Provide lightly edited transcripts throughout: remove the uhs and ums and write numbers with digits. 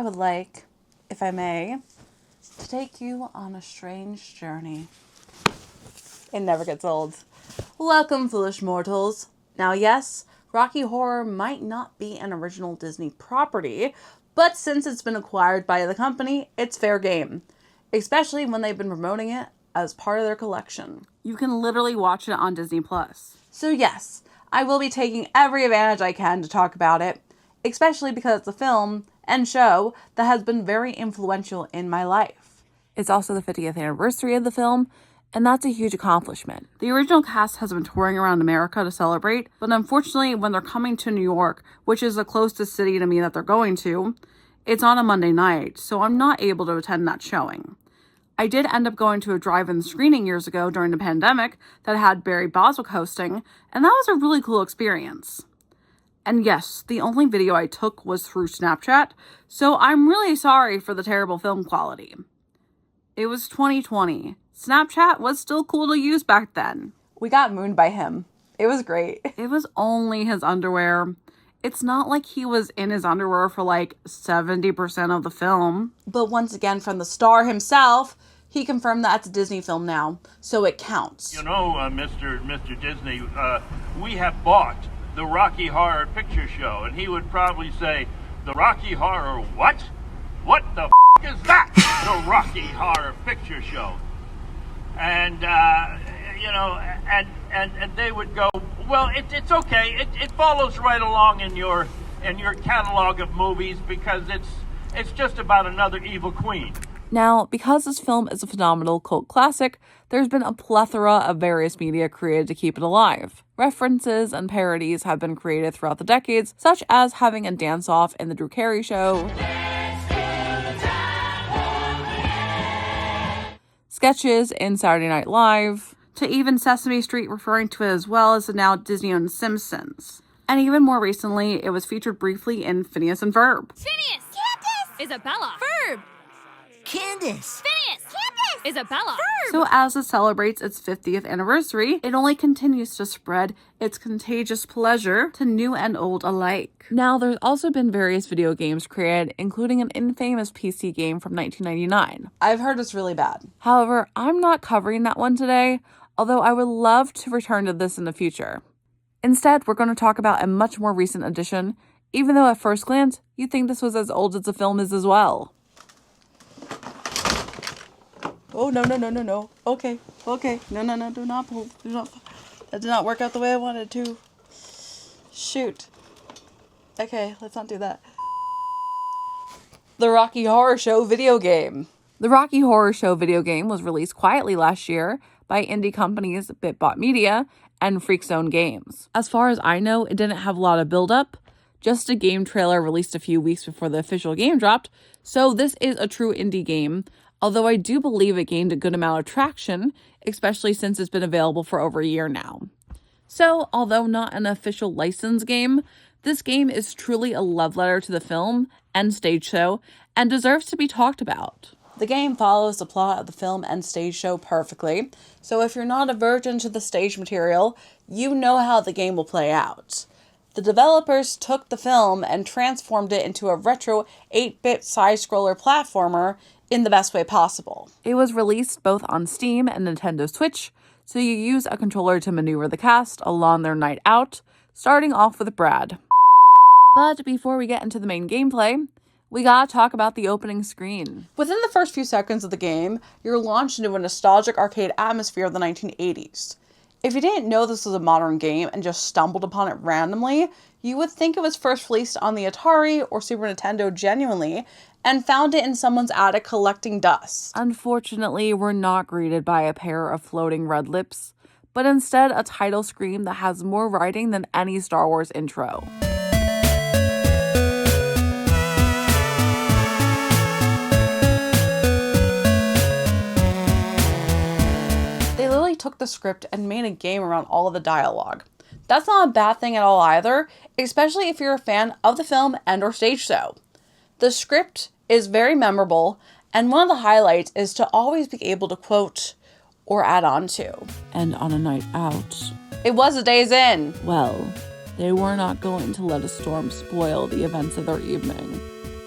I would like, if I may, to take you on a strange journey. It never gets old. Welcome, foolish mortals. Now, yes, Rocky Horror might not be an original Disney property, but since it's been acquired by the company, it's fair game, especially when they've been promoting it as part of their collection. You can literally watch it on Disney+. So yes, I will be taking every advantage I can to talk about it, especially because it's a film and show that has been very influential in my life. It's also the 50th anniversary of the film, and that's a huge accomplishment. The original cast has been touring around America to celebrate, but unfortunately when they're coming to New York, which is the closest city to me that they're going to, it's on a Monday night, so I'm not able to attend that showing. I did end up going to a drive-in screening years ago during the pandemic that had Barry Boswick hosting, and that was a really cool experience. And yes, the only video I took was through Snapchat, so I'm really sorry for the terrible film quality. It was 2020. Snapchat was still cool to use back then. We got mooned by him. It was great. It was only his underwear. It's not like he was in his underwear for like 70% of the film. But once again, from the star himself, he confirmed that it's a Disney film now, so it counts. You know, Mr. Disney, we have bought the Rocky Horror Picture Show, and he would probably say, the Rocky Horror what? What the is that? The Rocky Horror Picture Show. And, and they would go, well, it's okay. It follows right along in your catalog of movies because it's just about another evil queen. Now, because this film is a phenomenal cult classic, there's been a plethora of various media created to keep it alive. References and parodies have been created throughout the decades, such as having a dance-off in The Drew Carey Show, sketches in Saturday Night Live, to even Sesame Street referring to it as well as the now Disney-owned Simpsons. And even more recently, it was featured briefly in Phineas and Ferb. Phineas! Candace! Isabella! Ferb! Candace! Phineas! Candace! Isabella! Ferb! So as it celebrates its 50th anniversary, it only continues to spread its contagious pleasure to new and old alike. Now, there's also been various video games created, including an infamous PC game from 1999. I've heard it's really bad. However, I'm not covering that one today, although I would love to return to this in the future. Instead, we're going to talk about a much more recent addition, even though at first glance, you'd think this was as old as the film is as well. Oh, no. Okay. No, do not pull. That did not work out the way I wanted to. Shoot. Okay, let's not do that. The Rocky Horror Show video game. The Rocky Horror Show video game was released quietly last year by indie companies BitBot Media and Freakzone Games. As far as I know, it didn't have a lot of build-up. Just a game trailer released a few weeks before the official game dropped, so this is a true indie game, although I do believe it gained a good amount of traction, especially since it's been available for over a year now. So, although not an official licensed game, this game is truly a love letter to the film and stage show, and deserves to be talked about. The game follows the plot of the film and stage show perfectly, so if you're not a virgin to the stage material, you know how the game will play out. The developers took the film and transformed it into a retro 8-bit side-scroller platformer in the best way possible. It was released both on Steam and Nintendo Switch, so you use a controller to maneuver the cast along their night out, starting off with Brad. But before we get into the main gameplay, we gotta talk about the opening screen. Within the first few seconds of the game, you're launched into a nostalgic arcade atmosphere of the 1980s. If you didn't know this was a modern game and just stumbled upon it randomly, you would think it was first released on the Atari or Super Nintendo genuinely, and found it in someone's attic collecting dust. Unfortunately, we're not greeted by a pair of floating red lips, but instead a title screen that has more writing than any Star Wars intro. They literally took the script and made a game around all of the dialogue. That's not a bad thing at all either, especially if you're a fan of the film and or stage show. The script is very memorable, and one of the highlights is to always be able to quote or add on to. And on a night out, it was a day's in. Well, they were not going to let a storm spoil the events of their evening.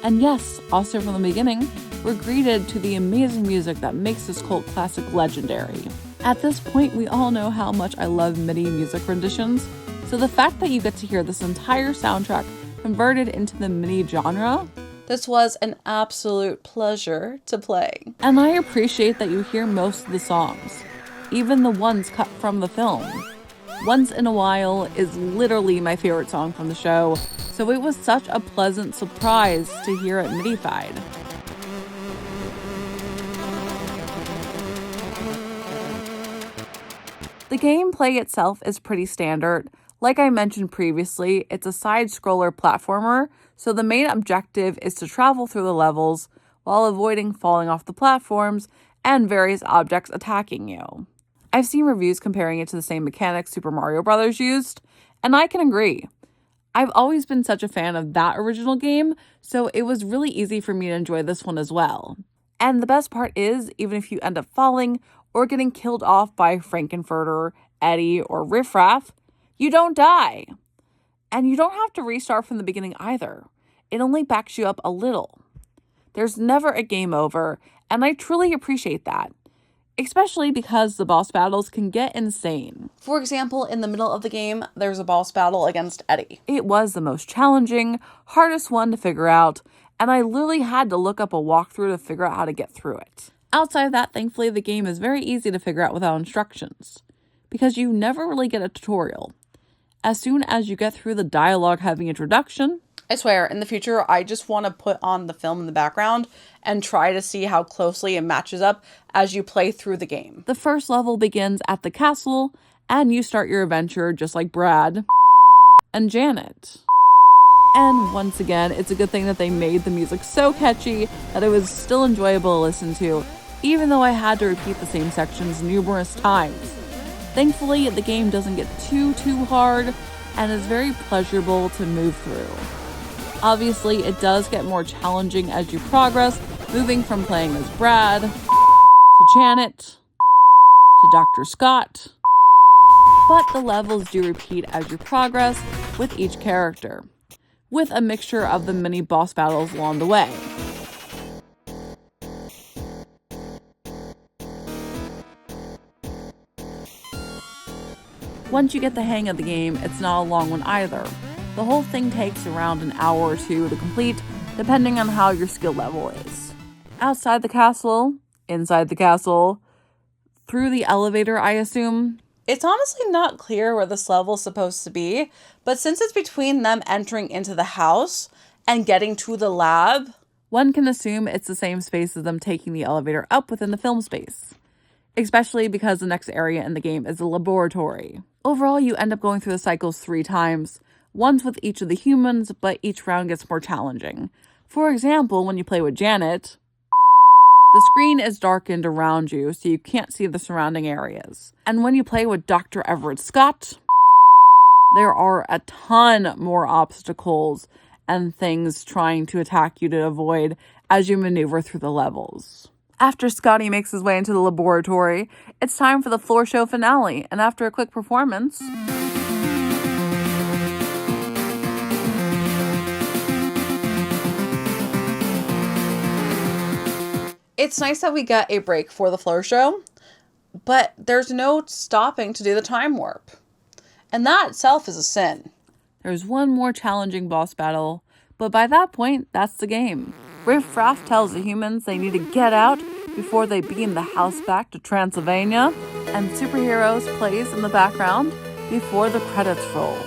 And yes, also from the beginning, we're greeted to the amazing music that makes this cult classic legendary. At this point, we all know how much I love MIDI music renditions, so the fact that you get to hear this entire soundtrack converted into the MIDI genre, this was an absolute pleasure to play. And I appreciate that you hear most of the songs, even the ones cut from the film. Once in a While is literally my favorite song from the show, so it was such a pleasant surprise to hear it MIDI-fied. The gameplay itself is pretty standard. Like I mentioned previously, it's a side-scroller platformer, so the main objective is to travel through the levels while avoiding falling off the platforms and various objects attacking you. I've seen reviews comparing it to the same mechanics Super Mario Bros. Used, and I can agree. I've always been such a fan of that original game, so it was really easy for me to enjoy this one as well. And the best part is, even if you end up falling or getting killed off by Frankenfurter, Eddie, or Riff Raff, you don't die. And you don't have to restart from the beginning either. It only backs you up a little. There's never a game over, and I truly appreciate that. Especially because the boss battles can get insane. For example, in the middle of the game, there's a boss battle against Eddie. It was the most challenging, hardest one to figure out, and I literally had to look up a walkthrough to figure out how to get through it. Outside of that, thankfully, the game is very easy to figure out without instructions, because you never really get a tutorial. As soon as you get through the dialogue-heavy introduction, I swear, in the future, I just want to put on the film in the background and try to see how closely it matches up as you play through the game. The first level begins at the castle, and you start your adventure just like Brad and Janet. And once again, it's a good thing that they made the music so catchy that it was still enjoyable to listen to, even though I had to repeat the same sections numerous times. Thankfully, the game doesn't get too hard, and is very pleasurable to move through. Obviously, it does get more challenging as you progress, moving from playing as Brad, to Janet, to Dr. Scott, but the levels do repeat as you progress with each character, with a mixture of the mini boss battles along the way. Once you get the hang of the game, it's not a long one either. The whole thing takes around an hour or two to complete, depending on how your skill level is. Outside the castle, inside the castle, through the elevator, I assume. It's honestly not clear where this level is supposed to be, but since it's between them entering into the house and getting to the lab, one can assume it's the same space as them taking the elevator up within the film space. Especially because the next area in the game is the laboratory. Overall, you end up going through the cycles 3 times, once with each of the humans, but each round gets more challenging. For example, when you play with Janet, the screen is darkened around you, so you can't see the surrounding areas. And when you play with Dr. Everett Scott, there are a ton more obstacles and things trying to attack you to avoid as you maneuver through the levels. After Scotty makes his way into the laboratory, it's time for the floor show finale, and after a quick performance, it's nice that we got a break for the floor show, but there's no stopping to do the time warp. And that itself is a sin. there's one more challenging boss battle, but by that point, that's the game. Riff Raff tells the humans they need to get out before they beam the house back to Transylvania, and Superheroes plays in the background before the credits roll.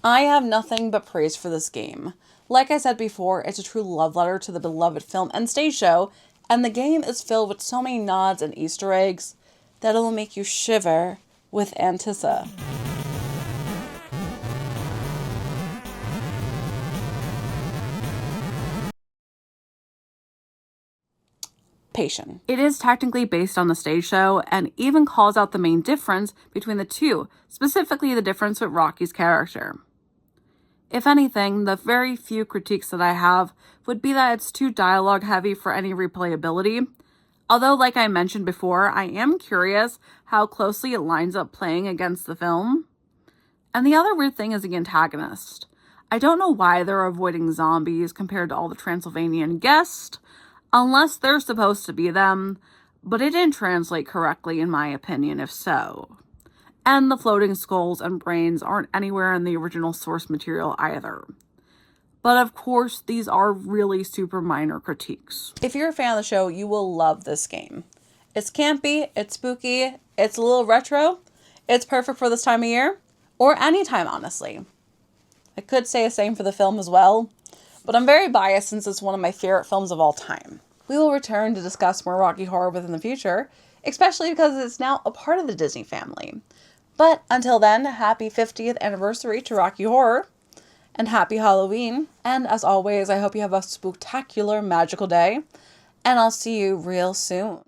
I have nothing but praise for this game. Like I said before, it's a true love letter to the beloved film and stage show, and the game is filled with so many nods and Easter eggs that it will make you shiver with antici. Pation. It is technically based on the stage show and even calls out the main difference between the two, specifically the difference with Rocky's character. If anything, the very few critiques that I have would be that it's too dialogue heavy for any replayability, Although, like I mentioned before, I am curious how closely it lines up playing against the film. And the other weird thing is the antagonist. I don't know why they're avoiding zombies compared to all the Transylvanian guests, unless they're supposed to be them, but it didn't translate correctly in my opinion if so. And the floating skulls and brains aren't anywhere in the original source material either. But of course, these are really super minor critiques. If you're a fan of the show, you will love this game. It's campy, it's spooky, it's a little retro, it's perfect for this time of year, or any time, honestly. I could say the same for the film as well, but I'm very biased since it's one of my favorite films of all time. We will return to discuss more Rocky Horror within the future, especially because it's now a part of the Disney family. But until then, happy 50th anniversary to Rocky Horror, and happy Halloween. And as always, I hope you have a spooktacular, magical day, and I'll see you real soon.